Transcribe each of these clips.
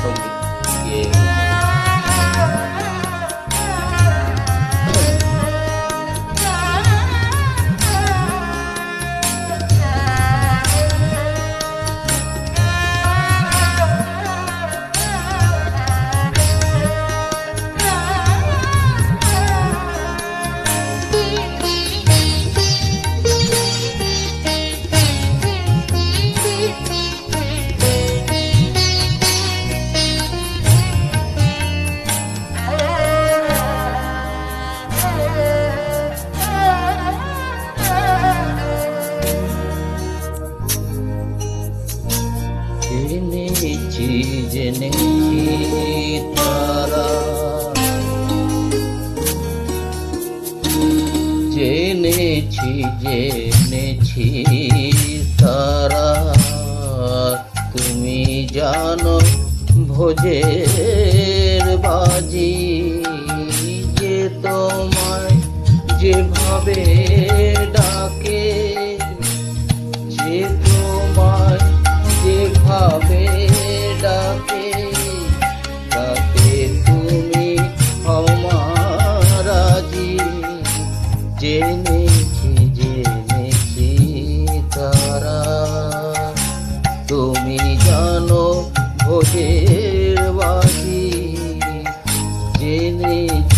সঙ্গীত গিয়ে জেনেছি তারা জেনেছি তারা তুমি জানো ভোজের বাজি যে তোমায় যেভাবে ডাকে যে তোমায় যেভাবে ডাকে তাকে তুমি আমারাজি জেনেছি তারা তুমি জানো ভোজের বাজি জেনেছি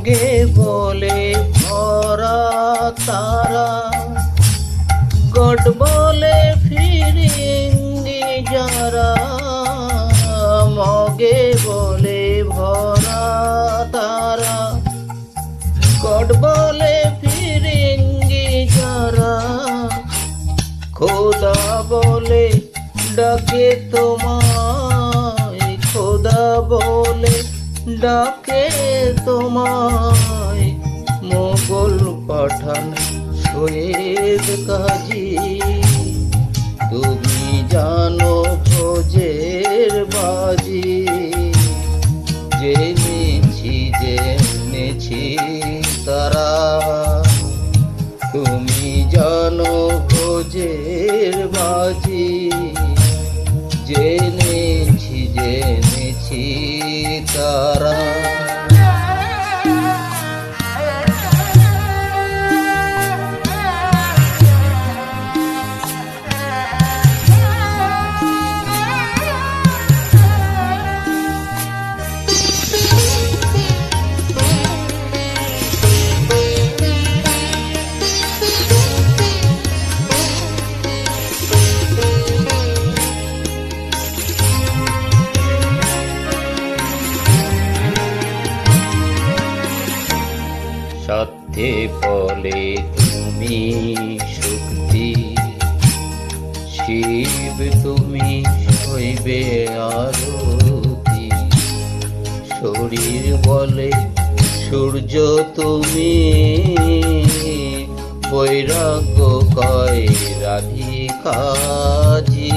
মগে বলে ভরা তারা গড বলে ফিরিঙ্গি যারা মগে বলে ভরা তারা গড বলে ফিরিঙ্গি যারা খোদা বলে ডাকে তোমায় খোদা বলে ডাকে তোমায় মোগল পাঠান শোয়েব কাজী তুমি জানো ভোজের বাজি জেনেছি তারা তুমি জানো ভোজের বাজি জেনেছি তারা সত্যে বলে তুমি শক্তি শিব তুমি হইবে আরতি শরীর বলে সূর্য তুমি বৈরাগ্য কয় রাধিকাজি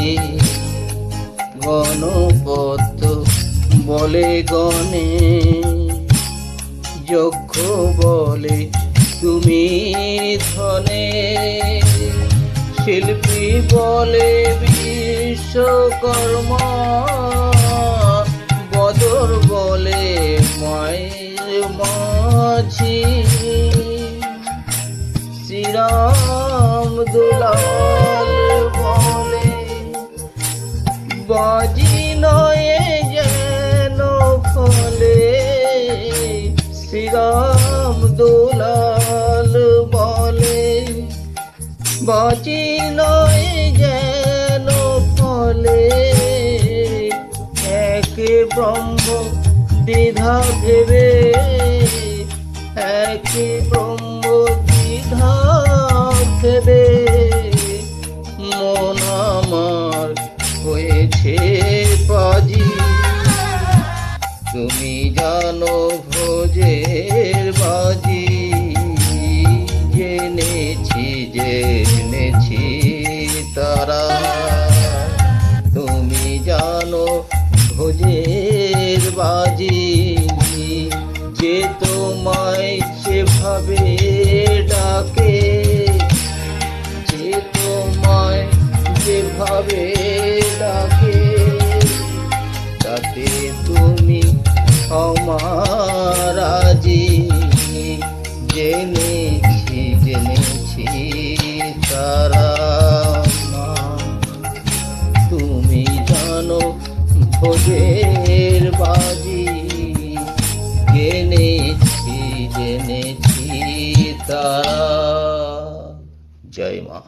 গণপত বলে গণে যক্ষ বলে তুমি ধনে শিল্পী বলে বিশ্বকর্মা বদর বলে মায়ের মাঝি শ্রীরাম দুলাল বলে বাজি নয় যেন ফলে শ্রীরাম দুলাল বলে বাজি নয় যেন ব্রহ্ম দ্বিধা ভেবে, একই ব্রহ্ম দ্বিধা ভেবে মন আমার হয়েছে পাজি। তুমি জানো ভোজের বাজি, জেনেছি তারা। তুমি জানো ভোজের বাজি, যে তোমায় সেভাবে ডাকে, যে তোমায় যেভাবে ডাকে, তাতে তুমি আমার আজি। জেনেছি তারা মা, তুমি জানো ভোজের বাজি, জেনেছি তারা। জয় মা।